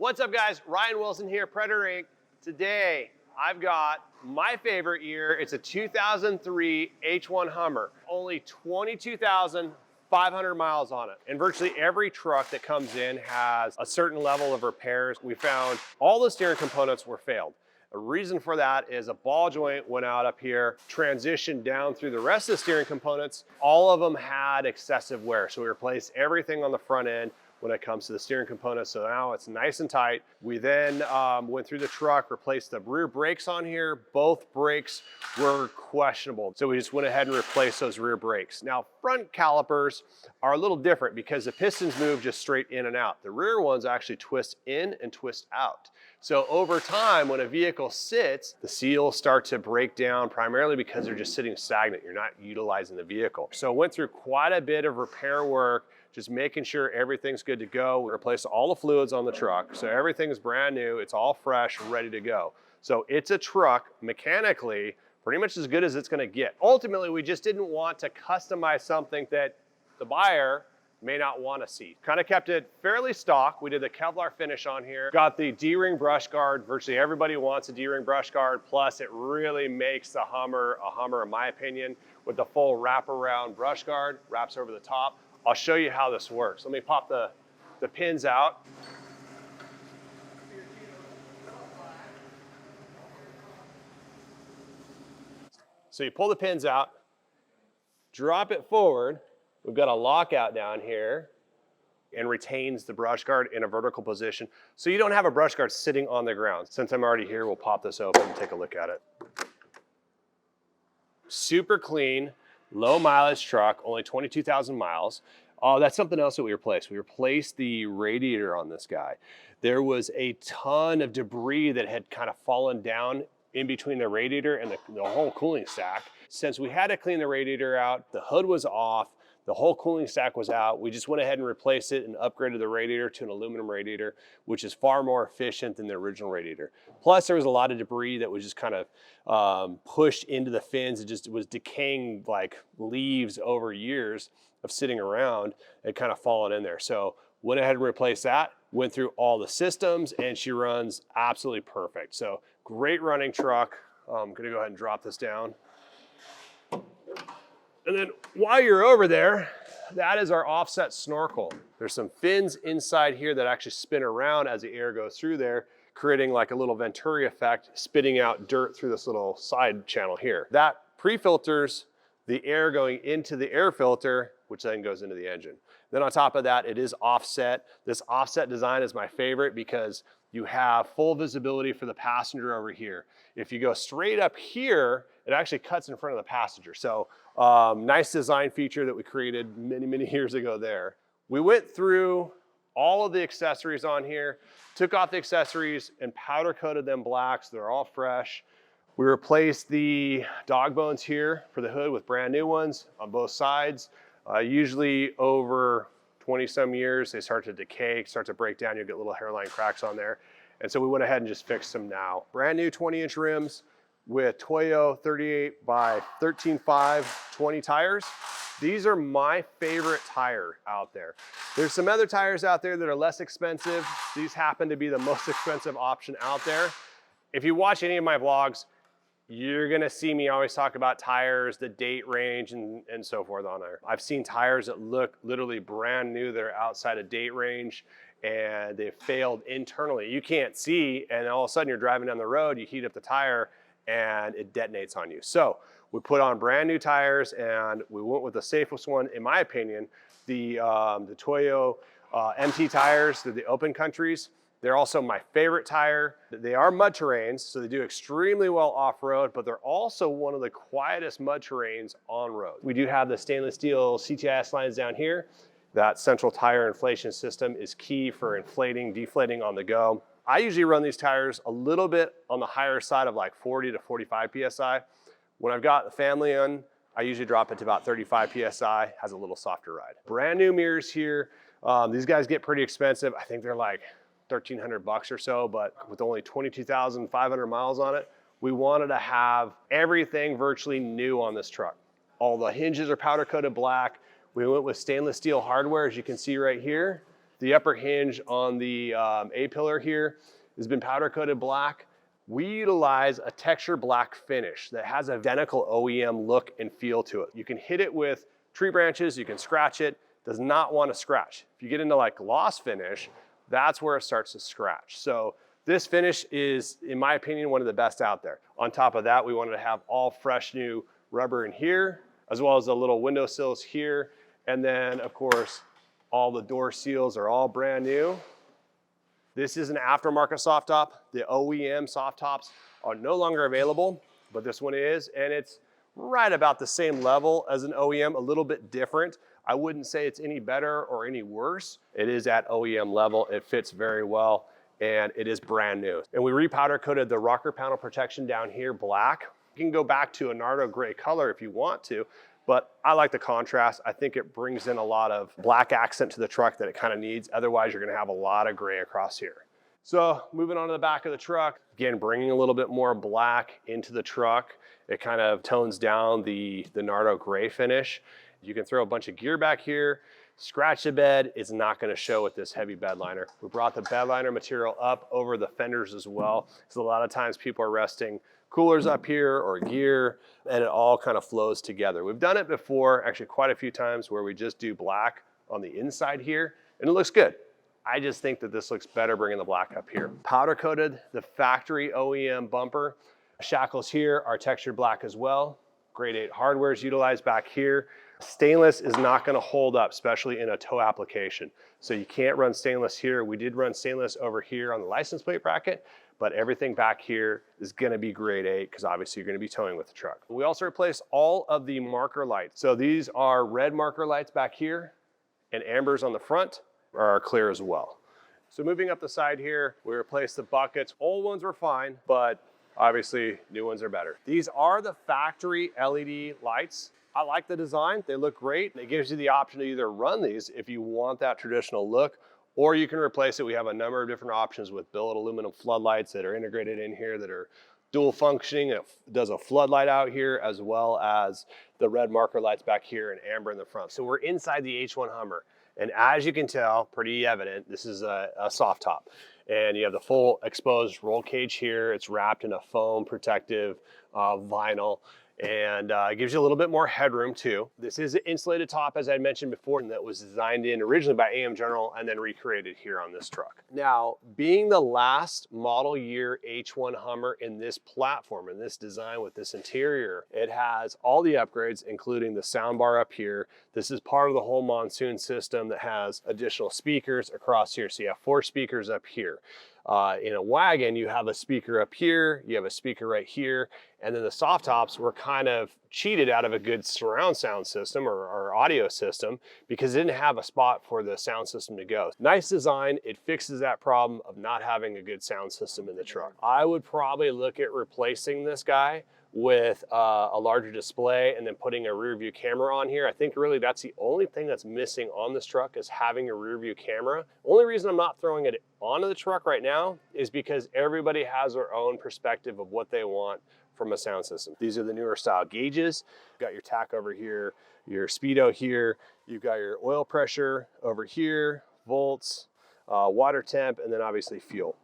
What's up guys, Ryan Wilson here, Predator Inc. Today, I've got my favorite year. It's a 2003 H1 Hummer. Only 22,500 miles on it. And virtually every truck that comes in has a certain level of repairs. We found all the steering components were failed. A reason for that is a ball joint went out up here, transitioned down through the rest of the steering components. All of them had excessive wear. So we replaced everything on the front end when it comes to the steering components. So now it's nice and tight. We then went through the truck, replaced the rear brakes on here. Both brakes were questionable. So we just went ahead and replaced those rear brakes. Now front calipers are a little different because the pistons move just straight in and out. The rear ones actually twist in and twist out. So over time, when a vehicle sits, the seals start to break down primarily because they're just sitting stagnant. You're not utilizing the vehicle. So went through quite a bit of repair work, just making sure everything's good to go. We replaced all the fluids on the truck. So everything's brand new. It's all fresh, ready to go. So it's a truck mechanically pretty much as good as it's gonna get. Ultimately, we just didn't want to customize something that the buyer may not want to see. Kind of kept it fairly stock. We did the Kevlar finish on here. Got the D-ring brush guard. Virtually everybody wants a D-ring brush guard. Plus it really makes the Hummer a Hummer in my opinion with the full wraparound brush guard, wraps over the top. I'll show you how this works. Let me pop the pins out. So you pull the pins out, drop it forward. We've got a lockout down here and retains the brush guard in a vertical position. So you don't have a brush guard sitting on the ground. Since I'm already here, we'll pop this open and take a look at it. Super clean, low mileage truck, only 22,000 miles. Oh, that's something else that we replaced. We replaced the radiator on this guy. There was a ton of debris that had kind of fallen down in between the radiator and the whole cooling stack. Since we had to clean the radiator out, the hood was off, the whole cooling stack was out. We just went ahead and replaced it and upgraded the radiator to an aluminum radiator, which is far more efficient than the original radiator. Plus there was a lot of debris that was just kind of pushed into the fins. It just was decaying like leaves over years of sitting around and kind of fallen in there. So went ahead and replaced that, went through all the systems, and she runs absolutely perfect. So great running truck. I'm gonna go ahead and drop this down. And then while you're over there, that is our offset snorkel. There's some fins inside here that actually spin around as the air goes through there, creating like a little Venturi effect, spitting out dirt through this little side channel here. That pre-filters the air going into the air filter, which then goes into the engine. Then on top of that, it is offset. This offset design is my favorite because you have full visibility for the passenger over here. If you go straight up here, it actually cuts in front of the passenger. So nice design feature that we created many, many years ago there. We went through all of the accessories on here, took off the accessories and powder coated them black so they're all fresh. We replaced the dog bones here for the hood with brand new ones on both sides. Usually over 20 some years, they start to decay, start to break down. You'll get little hairline cracks on there. And so we went ahead and just fixed them now. Brand new 20-inch rims with Toyo 38 by 13.5 20 tires. These are my favorite tire out there. There's some other tires out there that are less expensive. These happen to be the most expensive option out there. If you watch any of my vlogs, you're gonna see me always talk about tires, the date range and so forth on there. I've seen tires that look literally brand new that are outside of date range and they've failed internally. You can't see, and all of a sudden you're driving down the road, you heat up the tire and it detonates on you. So we put on brand new tires and we went with the safest one, in my opinion, the Toyo MT tires, the open countries. They're also my favorite tire. They are mud terrains, so they do extremely well off-road, but they're also one of the quietest mud terrains on-road. We do have the stainless steel CTIS lines down here. That central tire inflation system is key for inflating, deflating on the go. I usually run these tires a little bit on the higher side of like 40 to 45 PSI. When I've got the family on, I usually drop it to about 35 PSI, has a little softer ride. Brand new mirrors here. These guys get pretty expensive. I think they're like 1,300 bucks or so, but with only 22,500 miles on it, we wanted to have everything virtually new on this truck. All the hinges are powder coated black. We went with stainless steel hardware, as you can see right here. The upper hinge on the A-pillar here has been powder coated black. We utilize a texture black finish that has identical OEM look and feel to it. You can hit it with tree branches, you can scratch it, does not want to scratch. If you get into like gloss finish, that's where it starts to scratch. So this finish is, in my opinion, one of the best out there. On top of that, we wanted to have all fresh new rubber in here, as well as the little window sills here. And then of course, all the door seals are all brand new. This is an aftermarket soft top. The OEM soft tops are no longer available, but this one is, and it's right about the same level as an OEM, a little bit different. I wouldn't say it's any better or any worse. It is at OEM level. It fits very well, and it is brand new. And we repowder coated the rocker panel protection down here black. You can go back to a Nardo gray color if you want to, but I like the contrast. I think it brings in a lot of black accent to the truck that it kind of needs. Otherwise, you're gonna have a lot of gray across here. So moving on to the back of the truck, again, bringing a little bit more black into the truck. It kind of tones down the Nardo gray finish. You can throw a bunch of gear back here, scratch the bed. It's not gonna show with this heavy bed liner. We brought the bed liner material up over the fenders as well. So a lot of times people are resting coolers up here or gear, and it all kind of flows together. We've done it before, actually quite a few times, where we just do black on the inside here, and it looks good. I just think that this looks better bringing the black up here. Powder coated the factory OEM bumper. Shackles here are textured black as well. Grade 8 hardware is utilized back here. Stainless is not gonna hold up, especially in a tow application. So you can't run stainless here. We did run stainless over here on the license plate bracket, but everything back here is gonna be grade 8 because obviously you're gonna be towing with the truck. We also replaced all of the marker lights. So these are red marker lights back here, and ambers on the front are clear as well. So moving up the side here, we replaced the buckets. Old ones were fine, but obviously new ones are better. These are the factory LED lights. I like the design, they look great. It gives you the option to either run these if you want that traditional look, or you can replace it. We have a number of different options with billet aluminum floodlights that are integrated in here that are dual functioning. It does a floodlight out here as well as the red marker lights back here and amber in the front. So we're inside the H1 Hummer. And as you can tell, pretty evident, this is a soft top. And you have the full exposed roll cage here. It's wrapped in a foam protective vinyl. And it gives you a little bit more headroom too. This is an insulated top, as I mentioned before, and that was designed in originally by AM General and then recreated here on this truck. Now, being the last model year H1 Hummer in this platform, in this design with this interior, it has all the upgrades, including the sound bar up here. This is part of the whole monsoon system that has additional speakers across here. So you have 4 speakers up here. In a Wagon, you have a speaker up here, you have a speaker right here, and then the soft tops were kind of cheated out of a good surround sound system or audio system because it didn't have a spot for the sound system to go. Nice design, it fixes that problem of not having a good sound system in the truck. I would probably look at replacing this guy with a larger display and then putting a rear view camera on here. I think really that's the only thing that's missing on this truck is having a rear view camera. Only reason I'm not throwing it onto the truck right now is because everybody has their own perspective of what they want from a sound system. These are the newer style gauges. You've got your tach over here, your speedo here, you've got your oil pressure over here, volts, water temp, and then obviously fuel.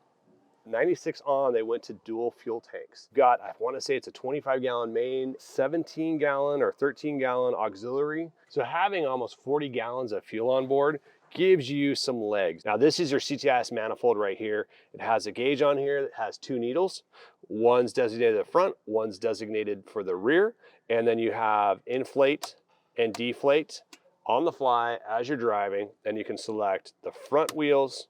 96 on, they went to dual fuel tanks. Got, I want to say it's a 25-gallon main, 17-gallon or 13-gallon auxiliary. So having almost 40 gallons of fuel on board gives you some legs. Now this is your CTIS manifold right here. It has a gauge on here that has 2 needles. One's designated at the front, one's designated for the rear. And then you have inflate and deflate on the fly as you're driving. And you can select the front wheels,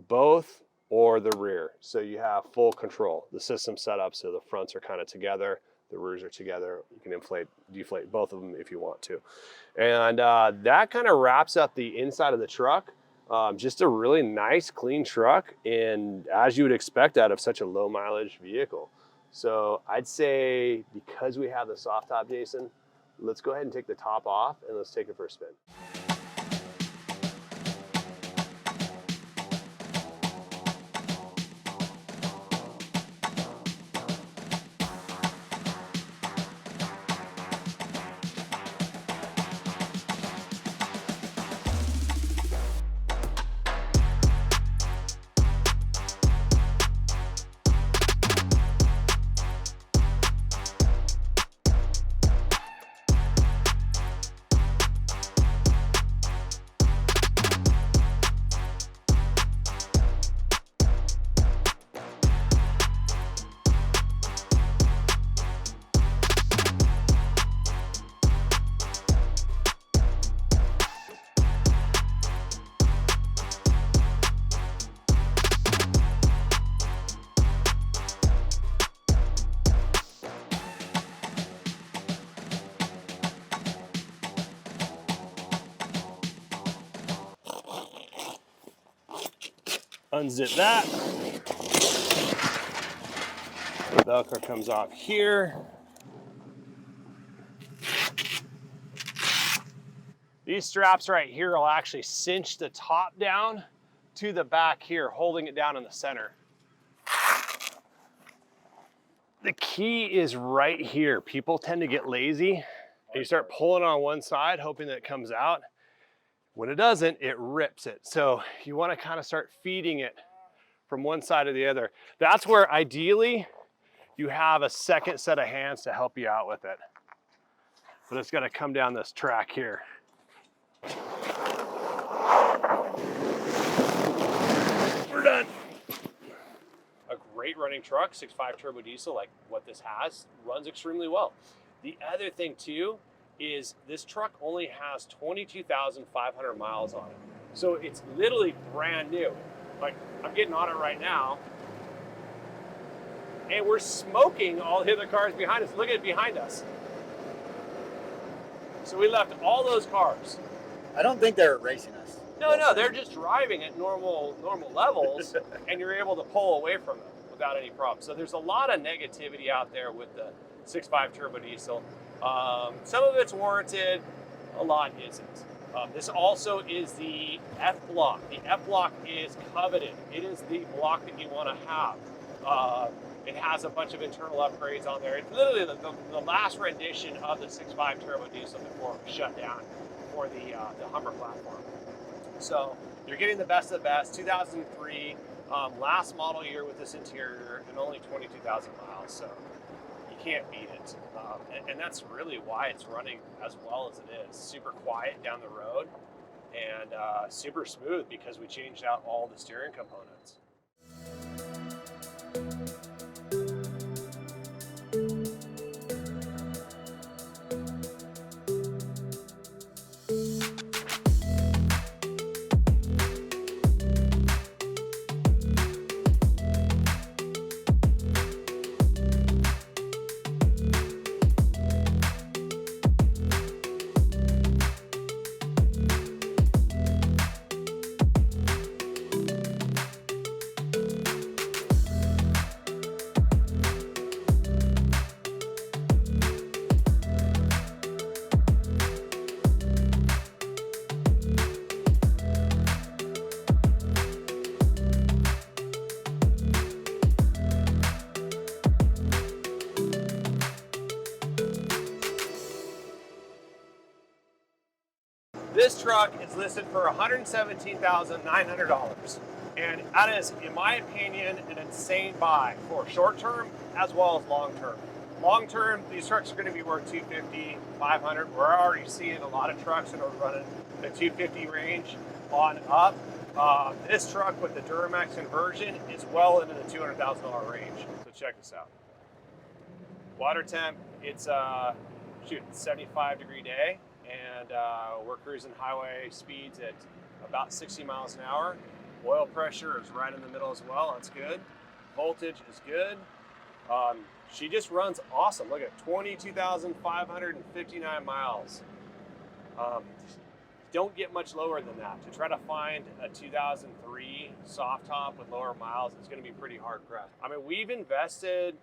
both, or the rear. So you have full control. The system's set up so the fronts are kind of together, the rears are together. You can inflate, deflate both of them if you want to. And that kind of wraps up the inside of the truck. Just a really nice, clean truck, and as you would expect out of such a low mileage vehicle. So I'd say because we have the soft top, Jason, let's go ahead and take the top off and let's take it for a spin. unzip that. The Velcro comes off here. These straps right here will actually cinch the top down to the back here, holding it down in the center. The key is right here. People tend to get lazy and you start pulling on one side, hoping that it comes out. When it doesn't, it rips it. So you want to kind of start feeding it from one side to the other. That's where ideally you have a second set of hands to help you out with it. But it's got to come down this track here. We're done. A great running truck, 6.5 turbo diesel, like what this has, runs extremely well. The other thing too is this truck only has 22,500 miles on it. So it's literally brand new. Like, I'm getting on it right now and we're smoking all the other cars behind us. Look at it behind us. So we left all those cars. I don't think they're racing us. No, they're just driving at normal levels, and you're able to pull away from them without any problem. So there's a lot of negativity out there with the 6.5 turbo diesel. Some of it's warranted, a lot isn't. This also is the F block. The F block is coveted. It is the block that you want to have. It has a bunch of internal upgrades on there. It's literally the last rendition of the 6.5 turbo diesel before it was shut down for the Hummer platform. So you're getting the best of the best. 2003, last model year with this interior, and only 22,000 miles. So you can't beat it. And that's really why it's running as well as it is. Super quiet down the road and super smooth because we changed out all the steering components. This truck is listed for $117,900, and that is, in my opinion, an insane buy for short term as well as long term. Long term, these trucks are going to be worth $250,000, $500,000. We're already seeing a lot of trucks that are running the $250,000 range on up. This truck with the Duramax conversion is well into the $200,000 range. So check this out. Water temp, it's 75-degree day. And we're cruising highway speeds at about 60 miles an hour. Oil pressure is right in the middle as well. That's good. Voltage is good. She just runs awesome. Look at 22,559 miles. Don't get much lower than that. To try to find a 2003 soft top with lower miles, it's going to be pretty hard pressed. I mean, we've invested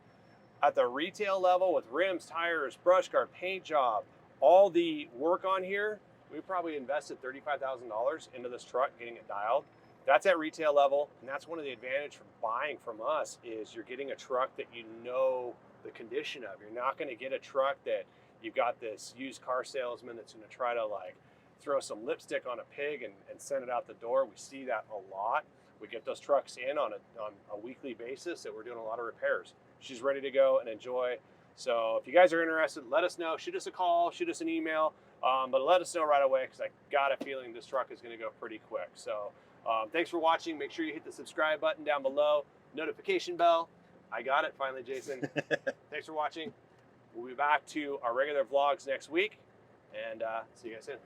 at the retail level with rims, tires, brush guard, paint job, all the work on here. We probably invested $35,000 into this truck, getting it dialed. That's at retail level, and that's one of the advantages from buying from us is you're getting a truck that you know the condition of. You're not going to get a truck that you've got this used car salesman that's going to try to like throw some lipstick on a pig and send it out the door. We see that a lot. We get those trucks in on a weekly basis that we're doing a lot of repairs. She's ready to go and enjoy. So if you guys are interested, let us know. Shoot us a call, shoot us an email, but let us know right away because I got a feeling this truck is going to go pretty quick. So thanks for watching. Make sure you hit the subscribe button down below, notification bell. I got it finally, Jason. Thanks for watching. We'll be back to our regular vlogs next week, and see you guys soon.